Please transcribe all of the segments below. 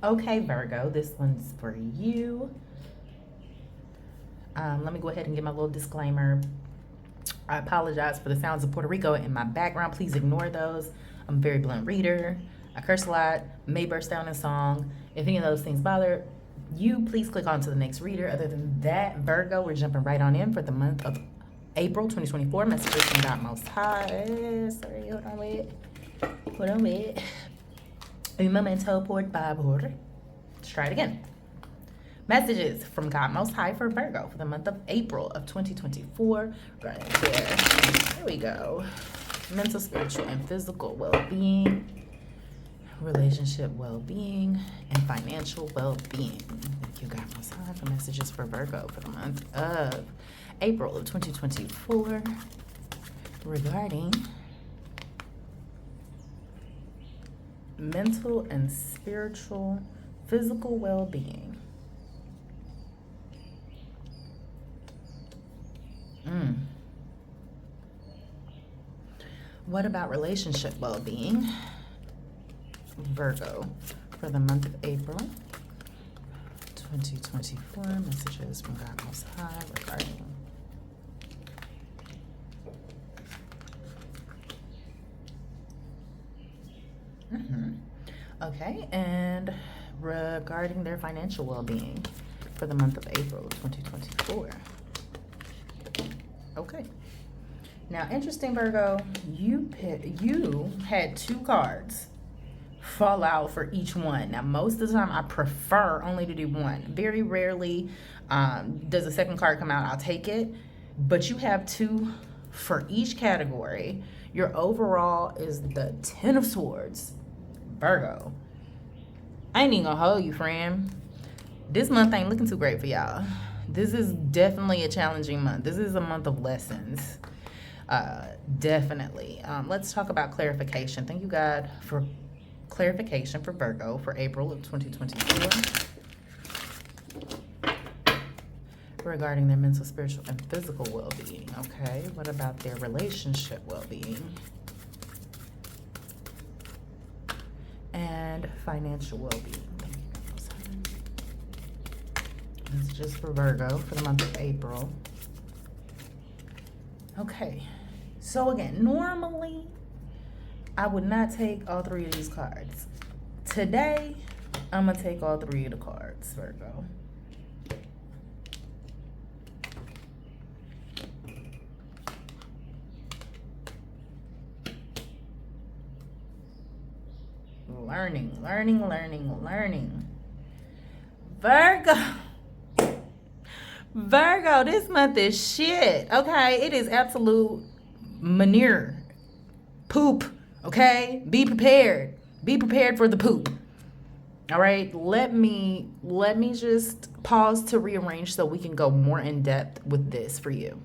Okay, Virgo, this one's for you. Let me go ahead and give my little disclaimer. I apologize for the sounds of Puerto Rico in my background. Please ignore those. I'm a very blunt reader. I curse a lot, may burst down in song. If any of those things bother you, please click on to the next reader. Other than that, Virgo, we're jumping right on in for the month of April 2024. Messages from God Most High. Sorry, hold on, wait. Un momento, por favor. Let's try it again. Messages from God Most High for Virgo for the month of April of 2024. Right there. There we go. Mental, spiritual, and physical well-being, relationship well-being, and financial well-being. Thank you, God Most High, for messages for Virgo for the month of April of 2024 regarding mental and spiritual, physical well-being. What about relationship well-being, Virgo, for the month of April 2024? Messages from God Most High regarding Okay, and regarding their financial well-being for the month of April 2024. Okay. Now, interesting, Virgo, you had two cards fall out for each one. Now, most of the time, I prefer only to do one. Very rarely does a second card come out. I'll take it. But you have two for each category. Your overall is the Ten of Swords, Virgo. I ain't even gonna hold you, friend. This month ain't looking too great for y'all. This is definitely a challenging month. This is a month of lessons. Definitely. Let's talk about clarification. Thank you, God, for clarification for Virgo for April of 2024 regarding their mental, spiritual, and physical well-being. Okay, what about their relationship well-being and financial well-being? Thank you, God. This is just for Virgo for the month of April. Okay, so again, normally I would not take all three of these cards. Today, I'm going to take all three of the cards, Virgo. Learning. Virgo. Virgo, this month is shit, okay? It is absolute manure. Poop, okay? Be prepared. Be prepared for the poop. All right? Let me just pause to rearrange so we can go more in depth with this for you.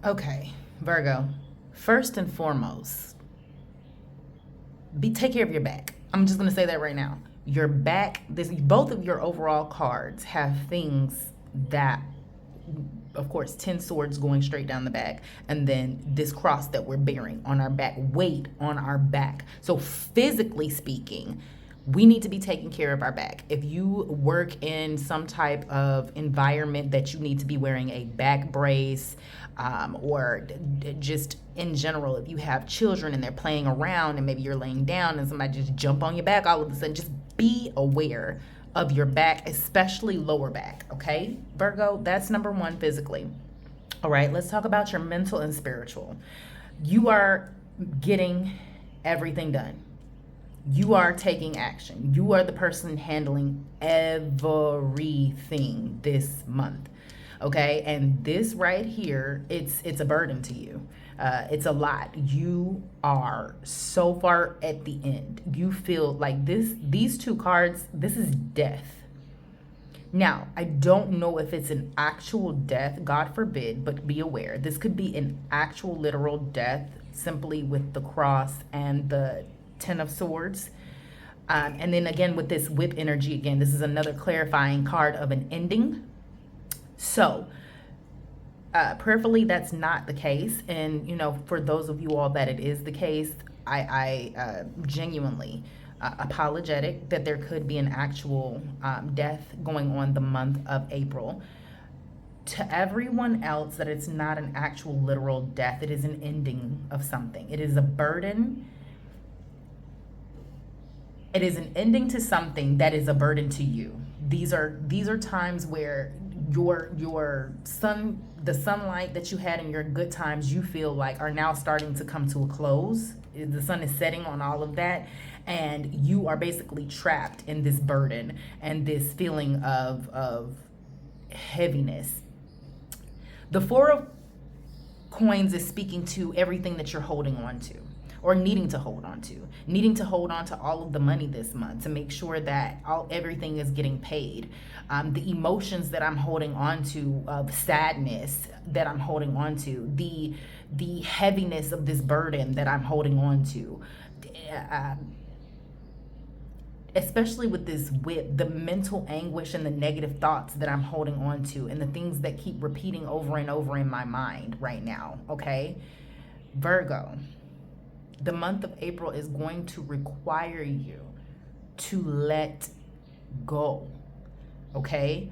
Okay, Virgo. First and foremost, take care of your back. I'm just going to say that right now. Your back, both of your overall cards have things that, of course, 10 swords going straight down the back, and then this cross that we're bearing on our back, weight on our back. So physically speaking, we need to be taking care of our back. If you work in some type of environment that you need to be wearing a back brace, or just in general, if you have children and they're playing around and maybe you're laying down and somebody just jump on your back all of a sudden, just be aware of your back, especially lower back, okay? Virgo, that's number one physically. All right, let's talk about your mental and spiritual. You are getting everything done. You are taking action. You are the person handling everything this month. Okay, and this right here, it's a burden to you. It's a lot. You are so far at the end. You feel like these two cards, this is death. Now, I don't know if it's an actual death, God forbid, but be aware. This could be an actual literal death simply with the cross and the Ten of Swords. And then again, with this whip energy, again, this is another clarifying card of an ending. So, prayerfully, that's not the case. And, for those of you all that it is the case, I genuinely apologetic that there could be an actual death going on the month of April. To everyone else, that it's not an actual literal death. It is an ending of something. It is a burden. It is an ending to something that is a burden to you. These are times where the sunlight that you had in your good times, you feel like are now starting to come to a close. The sun is setting on all of that, and you are basically trapped in this burden and this feeling of heaviness. The Four of Coins is speaking to everything that you're holding on to, or needing to hold on to all of the money this month to make sure that everything is getting paid. The emotions that I'm holding on to, of sadness that I'm holding on to, the heaviness of this burden that I'm holding on to, especially with this whip, the mental anguish and the negative thoughts that I'm holding on to, and the things that keep repeating over and over in my mind right now, okay? Virgo, the month of April is going to require you to let go, okay?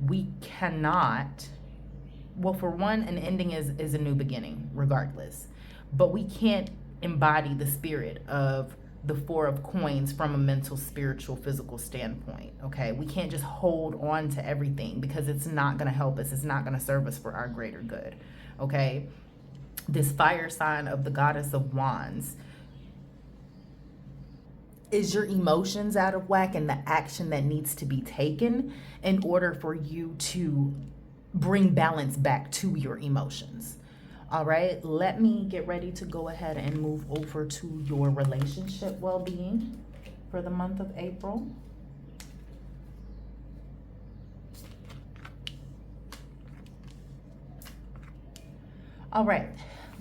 We cannot, well, for one, an ending is a new beginning, regardless. But we can't embody the spirit of the Four of Coins from a mental, spiritual, physical standpoint, okay? We can't just hold on to everything, because it's not going to help us. It's not going to serve us for our greater good, okay? This fire sign of the Goddess of Wands, is your emotions out of whack and the action that needs to be taken in order for you to bring balance back to your emotions. All right, let me get ready to go ahead and move over to your relationship well-being for the month of April. All right,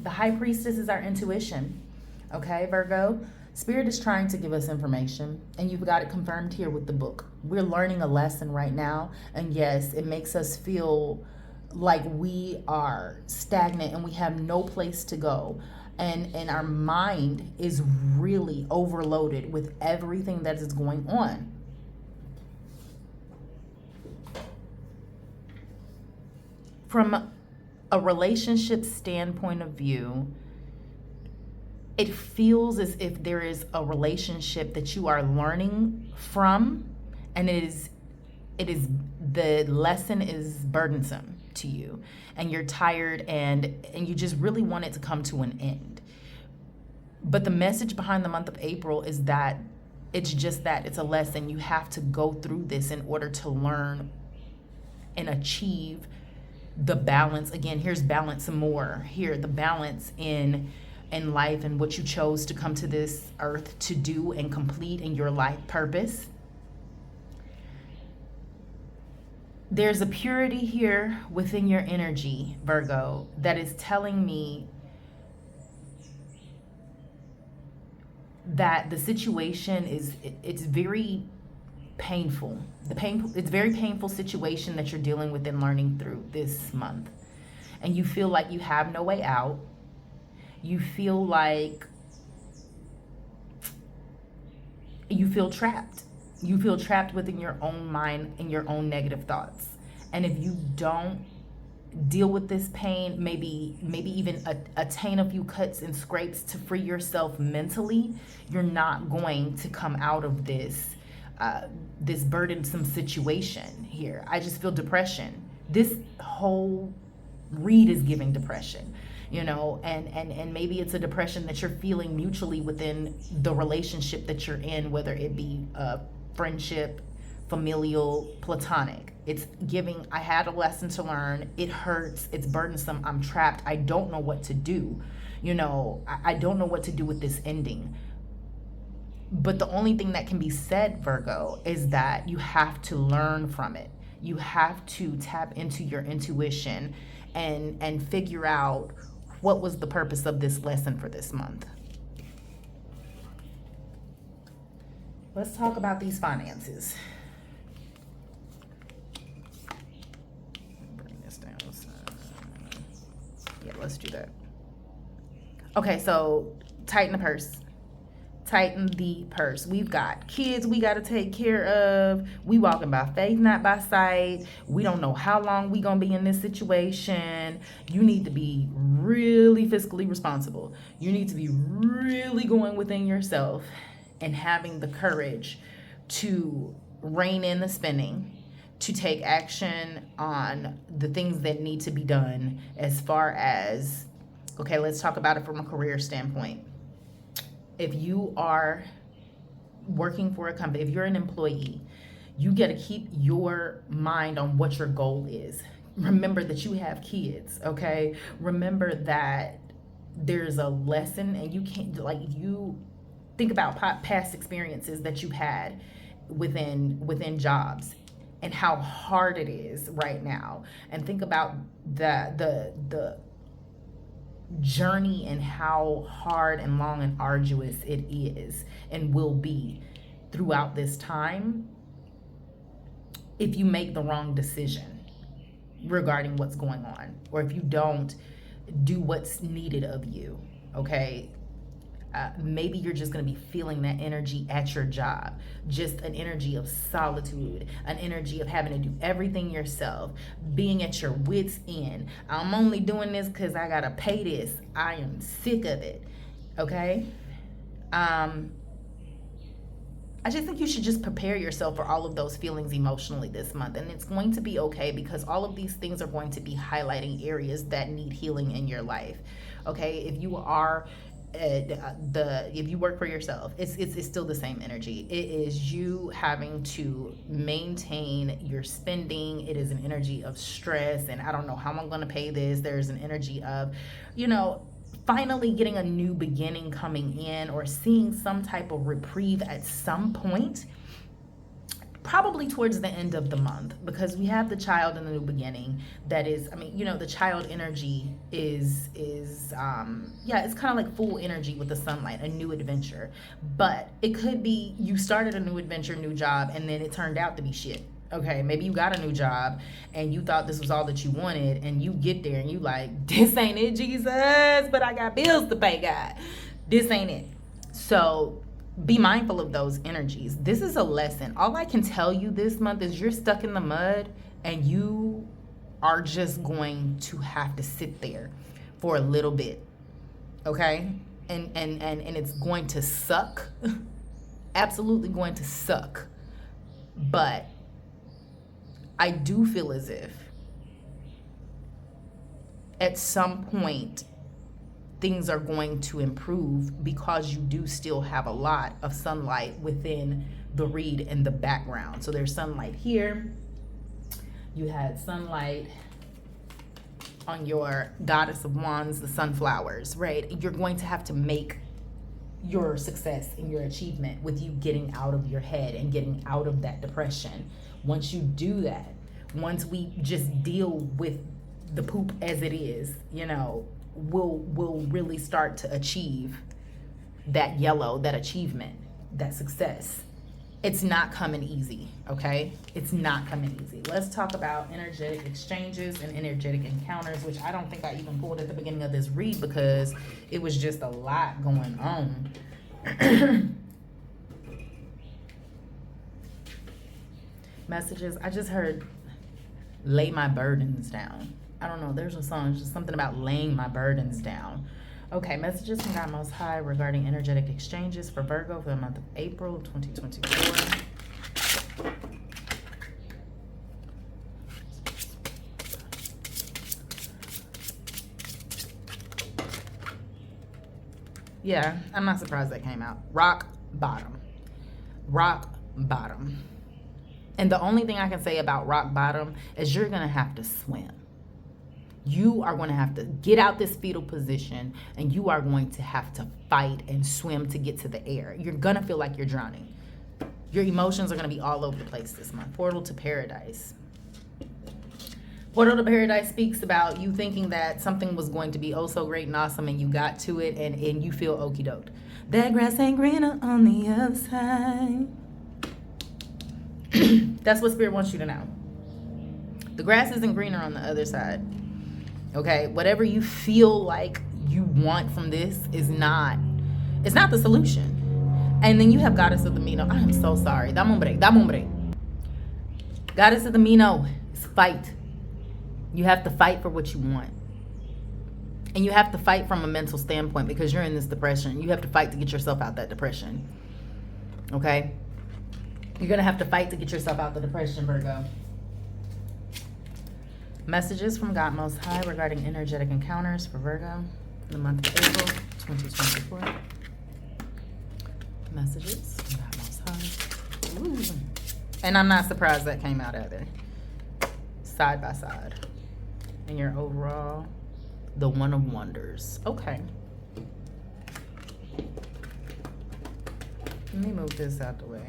the High Priestess is our intuition. Okay, Virgo, Spirit is trying to give us information, and you've got it confirmed here with the book. We're learning a lesson right now, and yes, it makes us feel like we are stagnant and we have no place to go, and our mind is really overloaded with everything that is going on. From a relationship standpoint of view, it feels as if there is a relationship that you are learning from, and it is the lesson is burdensome to you, and you're tired, and you just really want it to come to an end. But the message behind the month of April is that it's just that, it's a lesson. You have to go through this in order to learn and achieve the balance. Again, here's balance some more. Here, the balance in life and what you chose to come to this earth to do and complete in your life purpose. There's a purity here within your energy, Virgo, that is telling me that the situation it's very painful. It's very painful situation that you're dealing with and learning through this month. And you feel like you have no way out. You feel like you feel trapped. You feel trapped within your own mind and your own negative thoughts. And if you don't deal with this pain, maybe even attain a few cuts and scrapes to free yourself mentally, you're not going to come out of this this burdensome situation here. I just feel depression. This whole read is giving depression, you know, and maybe it's a depression that you're feeling mutually within the relationship that you're in, whether it be friendship, familial, platonic. It's giving, I had a lesson to learn. It hurts. It's burdensome. I'm trapped. I don't know what to do. You know, I don't know what to do with this ending. But the only thing that can be said, Virgo, is that you have to learn from it. You have to tap into your intuition and figure out what was the purpose of this lesson for this month. Let's talk about these finances. Bring this down. Yeah, let's do that. Okay, so tighten the purse. tighten the purse. We've got kids we got to take care of. We walking by faith, not by sight. We don't know how long we gonna be in this situation. You need to be really fiscally responsible. You need to be really going within yourself and having the courage to rein in the spending, to take action on the things that need to be done as far as, okay, let's talk about it from a career standpoint. If you are working for a company, if you're an employee, you got to keep your mind on what your goal is. Remember that you have kids, okay? Remember that there's a lesson, and you can't, like, you think about past experiences that you've had within jobs and how hard it is right now, and think about the journey and how hard and long and arduous it is and will be throughout this time if you make the wrong decision regarding what's going on, or if you don't do what's needed of you. Okay, maybe you're just going to be feeling that energy at your job, just an energy of solitude, an energy of having to do everything yourself, being at your wits' end. I'm only doing this because I got to pay this. I am sick of it. Okay? I just think you should just prepare yourself for all of those feelings emotionally this month. And it's going to be okay, because all of these things are going to be highlighting areas that need healing in your life. Okay? If you are if you work for yourself, it's still the same energy. It is you having to maintain your spending. It is an energy of stress, and I don't know how I'm going to pay this. There's an energy of, finally getting a new beginning coming in, or seeing some type of reprieve at some point, probably towards the end of the month, because we have the child in the new beginning. That is, the child energy is it's kind of like full energy with the sunlight, a new adventure. But it could be you started a new adventure, new job, and then it turned out to be shit. Okay, maybe you got a new job and you thought this was all that you wanted, and you get there and you like, this ain't it, Jesus, but I got bills to pay, God. This ain't it. So be mindful of those energies. This is a lesson. All I can tell you this month is you're stuck in the mud, and you are just going to have to sit there for a little bit. Okay? And it's going to suck. Absolutely going to suck. But I do feel as if at some point things are going to improve, because you do still have a lot of sunlight within the read in the background. So there's sunlight here. You had sunlight on your goddess of wands, the sunflowers, right? You're going to have to make your success and your achievement with you getting out of your head and getting out of that depression. Once you do that, once we just deal with the poop as it is, we'll really start to achieve that yellow, that achievement, that success. It's not coming easy, okay? It's not coming easy. Let's talk about energetic exchanges and energetic encounters, which I don't think I even pulled at the beginning of this read because it was just a lot going on. Messages, I just heard lay my burdens down. I don't know, there's a song, just something about laying my burdens down. Okay, messages from God Most High regarding energetic exchanges for Virgo for the month of April 2024. Yeah, I'm not surprised that came out. Rock bottom. Rock bottom. And the only thing I can say about rock bottom is you're going to have to swim. You are going to have to get out this fetal position, and you are going to have to fight and swim to get to the air. You're going to feel like you're drowning. Your emotions are going to be all over the place this month. Portal to Paradise. Portal to Paradise speaks about you thinking that something was going to be oh so great and awesome, and you got to it, and you feel okie doked. That grass ain't greener on the other side. That's what Spirit wants you to know. The grass isn't greener on the other side. Okay, whatever you feel like you want from this is not, it's not the solution. And then you have Goddess of the Mino. I am so sorry. Da hombre. Goddess of the Mino is fight. You have to fight for what you want. And you have to fight from a mental standpoint because you're in this depression. You have to fight to get yourself out that depression. Okay? You're going to have to fight to get yourself out the depression, Virgo. Messages from God Most High regarding energetic encounters for Virgo in the month of April 2024. Messages from God Most High. Ooh. And I'm not surprised that came out either. Side by side. And your overall, the One of Wonders. Okay. Let me move this out the way.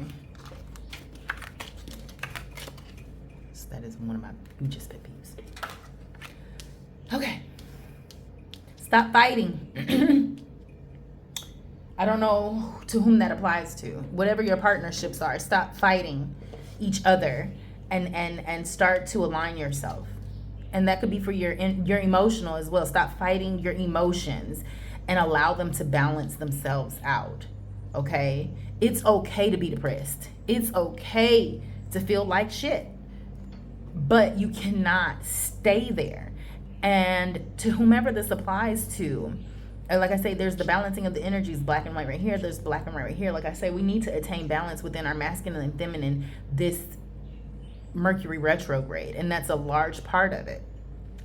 So that is one of my hugest pet peeves. Okay. Stop fighting. I don't know to whom that applies to. Whatever your partnerships are, stop fighting each other and start to align yourself. And that could be for your emotional as well. Stop fighting your emotions and allow them to balance themselves out. Okay? It's okay to be depressed. It's okay to feel like shit. But you cannot stay there. And to whomever this applies to, like I say, there's the balancing of the energies, black and white right here. There's black and white right here. Like I say, we need to attain balance within our masculine and feminine this Mercury retrograde, and that's a large part of it.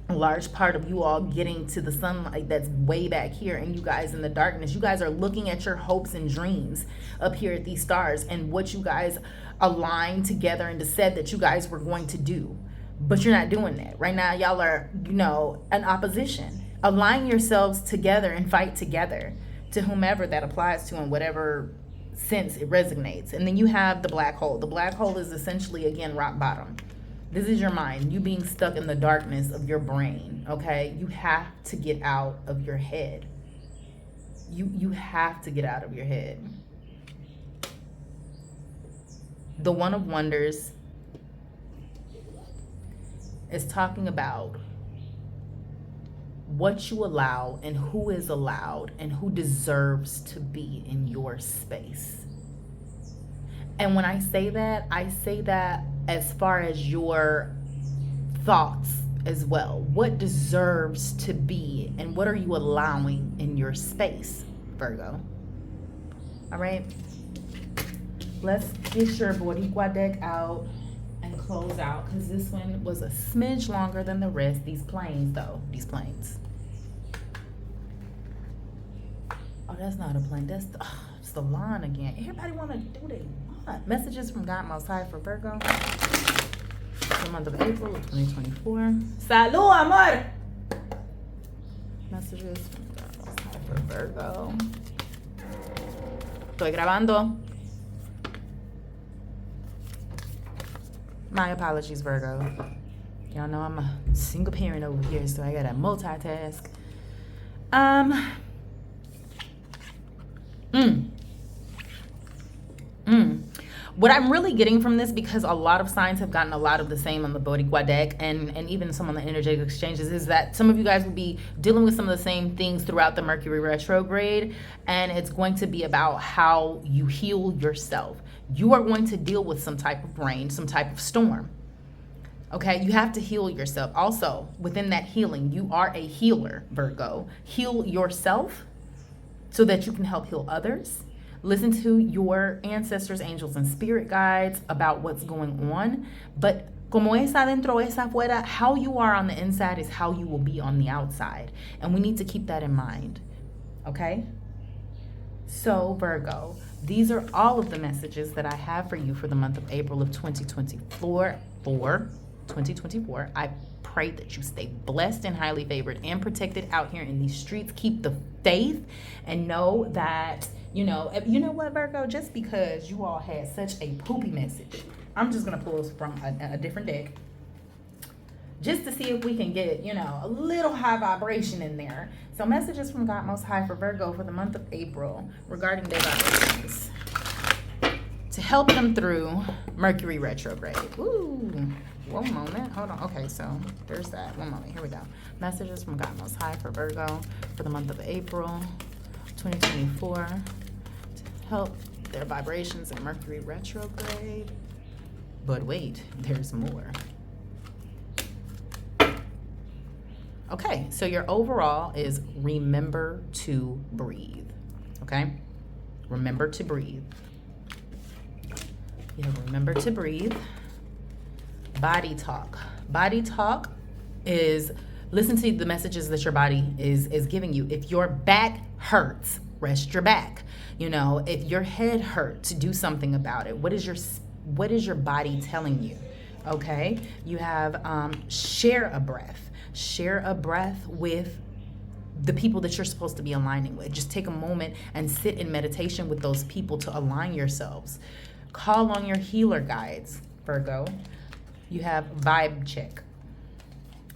A large part of you all getting to the sunlight that's way back here, and you guys in the darkness. You guys are looking at your hopes and dreams up here at these stars and what you guys aligned together and said that you guys were going to do, but you're not doing that right now. Y'all are, in opposition. Align yourselves together and fight together, to whomever that applies to in whatever sense it resonates. And then you have the black hole. The black hole is essentially, again, rock bottom. This is your mind, you being stuck in the darkness of your brain. Okay, you have to get out of your head. You have to get out of your head. The One of Wonders is talking about what you allow and who is allowed and who deserves to be in your space. And when I say that as far as your thoughts as well. What deserves to be and what are you allowing in your space, Virgo? All right. Let's get your Boricua deck out and close out, because this one was a smidge longer than the rest. These planes, though. These planes. Oh, that's not a plane. That's the lawn again. Everybody want to do what they want. Messages from God Most High for Virgo. The month of April of 2024. Salud, amor! Messages from God Most High for Virgo. Estoy grabando. My apologies, Virgo. Y'all know I'm a single parent over here, so I gotta multitask. What I'm really getting from this, because a lot of signs have gotten a lot of the same on the Boricua deck and even some on the energetic exchanges, is that some of you guys will be dealing with some of the same things throughout the Mercury retrograde, and it's going to be about how you heal yourself. You are going to deal with some type of rain, some type of storm. Okay, you have to heal yourself. Also, within that healing, you are a healer, Virgo. Heal yourself so that you can help heal others. Listen to your ancestors, angels, and spirit guides about what's going on. But como es adentro, es afuera, how you are on the inside is how you will be on the outside. And we need to keep that in mind. Okay? So, Virgo, these are all of the messages that I have for you for the month of April of 2024. I pray that you stay blessed and highly favored and protected out here in these streets. Keep the faith and know that, you know what, Virgo, just because you all had such a poopy message, I'm just going to pull from a different deck just to see if we can get, a little high vibration in there. So messages from God Most High for Virgo for the month of April regarding their vibrations to help them through Mercury retrograde. Ooh. One moment. Hold on. Okay, so there's that. One moment. Here we go. Messages from God Most High for Virgo for the month of April 2024 to help their vibrations in Mercury retrograde. But wait, there's more. Okay, so your overall is remember to breathe. Okay? Remember to breathe. Yeah, remember to breathe. Body talk. Body talk is listen to the messages that your body is giving you. If your back hurts, rest your back. You know, if your head hurts, do something about it. What is your body telling you? Okay? You have share a breath. Share a breath with the people that you're supposed to be aligning with. Just take a moment and sit in meditation with those people to align yourselves. Call on your healer guides, Virgo. You have vibe check.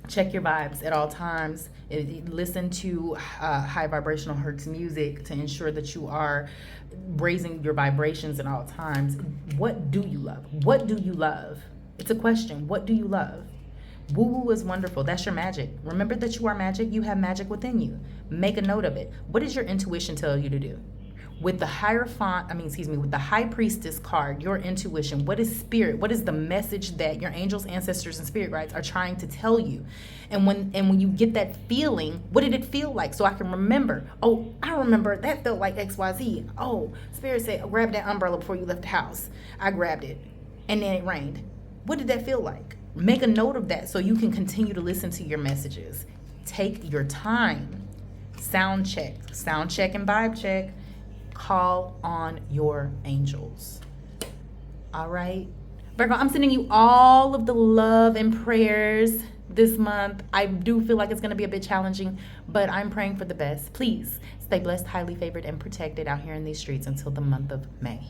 Check your vibes at all times. Listen to high vibrational hertz music to ensure that you are raising your vibrations at all times. What do you love? What do you love? It's a question. What do you love? Woo-woo is wonderful. That's your magic. Remember that you are magic. You have magic within you. Make a note of it. What does your intuition tell you to do? With the with the High Priestess card, your intuition, what is spirit? What is the message that your angels, ancestors, and spirit guides are trying to tell you? And when you get that feeling, what did it feel like? So I can remember. Oh, I remember that felt like XYZ. Oh, spirit said, grab that umbrella before you left the house. I grabbed it, and then it rained. What did that feel like? Make a note of that so you can continue to listen to your messages. Take your time. Sound check and vibe check. Call on your angels. All right, Virgo, I'm sending you all of the love and prayers this month. I do feel like it's going to be a bit challenging, but I'm praying for the best. Please stay blessed, highly favored, and protected out here in these streets until the month of May.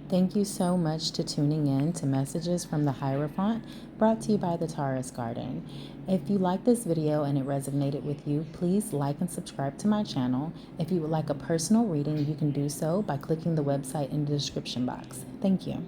Thank you so much to tuning in to Messages from the Hierophant, brought to you by the Taurus Garden. If you like this video and it resonated with you, please like and subscribe to my channel. If you would like a personal reading, you can do so by clicking the website in the description box. Thank you.